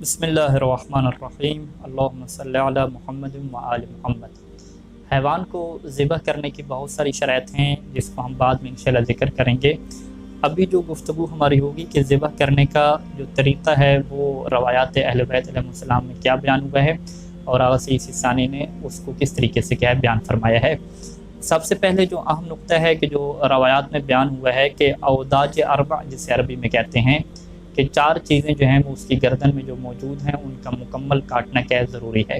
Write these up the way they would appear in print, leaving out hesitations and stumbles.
بسم اللہ الرحمن الرحیم اللہم صلی علی محمد و آل محمد۔ حیوان کو ذبح کرنے کی بہت ساری شرائط ہیں جس کو ہم بعد میں انشاءاللہ ذکر کریں گے۔ ابھی جو گفتگو ہماری ہوگی کہ ذبح کرنے کا جو طریقہ ہے وہ روایات اہل بیت علیہ السلام میں کیا بیان ہوا ہے اور آغا سید ثانی نے اس کو کس طریقے سے کیا بیان فرمایا ہے۔ سب سے پہلے جو اہم نقطہ ہے کہ جو روایات میں بیان ہوا ہے کہ اوداج اربع جسے عربی میں کہتے ہیں کہ 4 چیزیں جو ہیں وہ اس کی گردن میں جو موجود ہیں ان کا مکمل کاٹنا کیا ضروری ہے،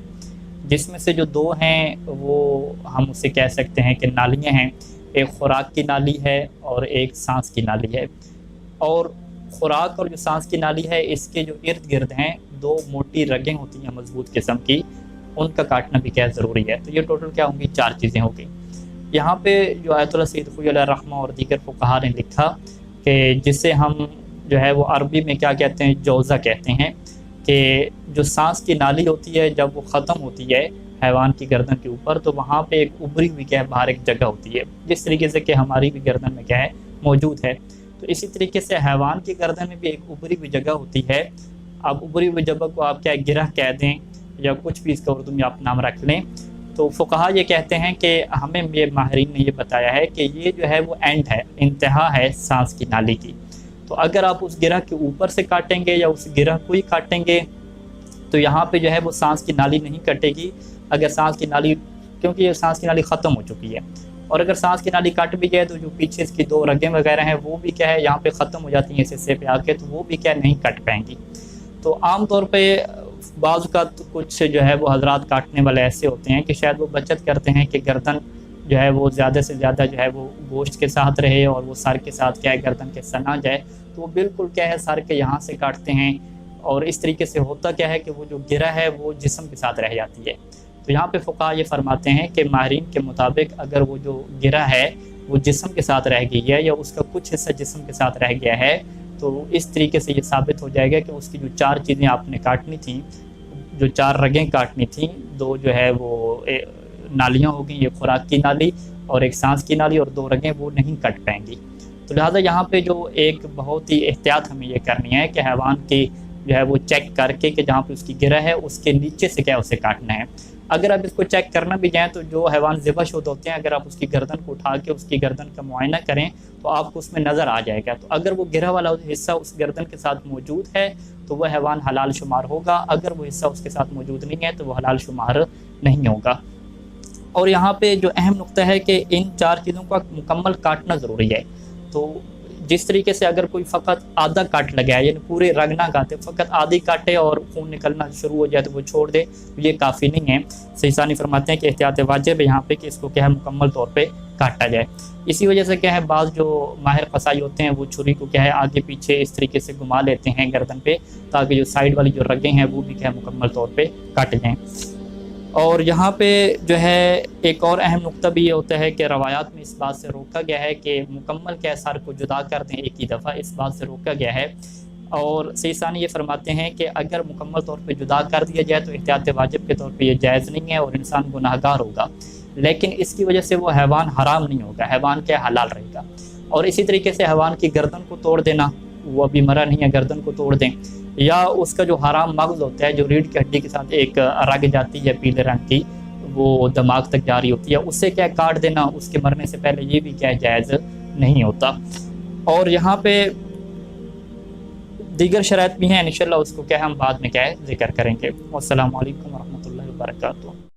جس میں سے جو 2 ہیں وہ ہم اسے کہہ سکتے ہیں کہ نالیاں ہیں۔ ایک خوراک کی نالی ہے اور ایک سانس کی نالی ہے، اور خوراک اور جو سانس کی نالی ہے اس کے جو ارد گرد ہیں 2 موٹی رگیں ہوتی ہیں مضبوط قسم کی، ان کا کاٹنا بھی کیا ضروری ہے۔ تو یہ ٹوٹل کیا ہوں گی 4 چیزیں ہوں گی۔ یہاں پہ جو آیت اللہ سید خوئی علیہ الرحمہ اور دیگر فقہا نے لکھا کہ جسے ہم جو ہے وہ عربی میں کیا کہتے ہیں، جوزہ کہتے ہیں، کہ جو سانس کی نالی ہوتی ہے جب وہ ختم ہوتی ہے حیوان کی گردن کے اوپر تو وہاں پہ ایک ابری ہوئی کیا ہے باہر ایک جگہ ہوتی ہے، جس طریقے سے کہ ہماری بھی گردن میں کیا ہے موجود ہے۔ تو اسی طریقے سے حیوان کی گردن میں بھی ایک ابری ہوئی جگہ ہوتی ہے۔ اب ابری ہوئی جگہ کو آپ کیا گرہ کہہ دیں یا کچھ بھی اس کا اردو میں آپ نام رکھ لیں، تو فقہا یہ کہتے ہیں کہ ہمیں یہ ماہرین نے یہ بتایا ہے کہ یہ جو ہے وہ اینڈ ہے، انتہا ہے سانس کی نالی کی۔ تو اگر آپ اس گرہ کے اوپر سے کاٹیں گے یا اس گرہ کو ہی کاٹیں گے تو یہاں پہ جو ہے وہ سانس کی نالی نہیں کٹے گی۔ اگر سانس کی نالی، کیونکہ یہ سانس کی نالی ختم ہو چکی ہے، اور اگر سانس کی نالی کٹ بھی جائے تو جو پیچھے اس کی 2 رگیں وغیرہ ہیں وہ بھی کیا ہے یہاں پہ ختم ہو جاتی ہیں اس حصے پہ آ کے، تو وہ بھی کیا نہیں کٹ پائیں گی۔ تو عام طور پہ بعض کا کچھ جو ہے وہ حضرات کاٹنے والے ایسے ہوتے ہیں کہ شاید وہ بچت کرتے ہیں کہ گردن جو ہے وہ زیادہ سے زیادہ جو ہے وہ گوشت کے ساتھ رہے اور وہ سر کے ساتھ کیا ہے گردن کے ساتھ نہ جائے، تو وہ بالکل کیا ہے سر کے یہاں سے کاٹتے ہیں، اور اس طریقے سے ہوتا کیا ہے کہ وہ جو گرہ ہے وہ جسم کے ساتھ رہ جاتی ہے۔ تو یہاں پہ فقہا یہ فرماتے ہیں کہ ماہرین کے مطابق اگر وہ جو گرہ ہے وہ جسم کے ساتھ رہ گئی ہے یا اس کا کچھ حصہ جسم کے ساتھ رہ گیا ہے تو اس طریقے سے یہ ثابت ہو جائے گا کہ اس کی جو 4 چیزیں آپ نے کاٹنی تھیں، جو 4 رگیں کاٹنی تھیں، 2 جو ہے وہ نالیاں ہو گئیں، ایک خوراک کی نالی اور ایک سانس کی نالی، اور 2 رگیں وہ نہیں کٹ پائیں گی۔ تو لہٰذا یہاں پہ جو ایک بہت ہی احتیاط ہمیں یہ کرنی ہے کہ حیوان کی جو ہے وہ چیک کر کے کہ جہاں پہ اس کی گرہ ہے اس کے نیچے سے کیا اسے کاٹنا ہے۔ اگر آپ اس کو چیک کرنا بھی جائیں تو جو حیوان ذبح شدہ ہوتے ہیں اگر آپ اس کی گردن کو اٹھا کے اس کی گردن کا معائنہ کریں تو آپ کو اس میں نظر آ جائے گا۔ تو اگر وہ گرہ والا حصہ اس گردن کے ساتھ موجود ہے تو وہ حیوان حلال شمار ہوگا، اگر وہ حصہ اس کے ساتھ موجود نہیں ہے تو وہ حلال شمار نہیں ہوگا۔ اور یہاں پہ جو اہم نقطہ ہے کہ ان 4 چیزوں کا مکمل کاٹنا ضروری ہے۔ تو جس طریقے سے اگر کوئی فقط آدھا کاٹ لگا ہے، یعنی پورے رگ نہ کاٹے، فقط آدھی کاٹے اور خون نکلنا شروع ہو جائے تو وہ چھوڑ دے، تو یہ کافی نہیں ہے۔ سید ثانی فرماتے ہیں کہ احتیاط واجب ہے یہاں پہ کہ اس کو کیا ہے مکمل طور پہ کاٹا جائے۔ اسی وجہ سے کیا ہے بعض جو ماہر قصائی ہوتے ہیں وہ چھری کو کیا ہے آگے پیچھے اس طریقے سے گھما لیتے ہیں گردن پہ تاکہ جو سائیڈ والی جو رگیں ہیں وہ بھی کیا ہے مکمل طور پہ کاٹ جائیں۔ اور یہاں پہ جو ہے ایک اور اہم نقطہ بھی یہ ہوتا ہے کہ روایات میں اس بات سے روکا گیا ہے کہ مکمل کیا سر کو جدا کر دیں ایک ہی دفعہ، اس بات سے روکا گیا ہے۔ اور سید ثانی یہ فرماتے ہیں کہ اگر مکمل طور پہ جدا کر دیا جائے تو احتیاط واجب کے طور پہ یہ جائز نہیں ہے اور انسان گناہ گار ہوگا، لیکن اس کی وجہ سے وہ حیوان حرام نہیں ہوگا، حیوان کیا حلال رہے گا۔ اور اسی طریقے سے حیوان کی گردن کو توڑ دینا، وہ ابھی مرا نہیں ہے گردن کو توڑ دیں، یا اس کا جو حرام مغز ہوتا ہے جو ریڑھ کی ہڈی کے ساتھ ایک رگ جاتی ہے پیلے رنگ کی، وہ دماغ تک جاری ہوتی ہے، اس سے کیا کاٹ دینا اس کے مرنے سے پہلے، یہ بھی کیا جائز نہیں ہوتا۔ اور یہاں پہ دیگر شرائط بھی ہیں، انشاءاللہ اس کو کیا ہم بعد میں کیا ہے ذکر کریں گے۔ والسلام علیکم ورحمۃ اللہ وبرکاتہ۔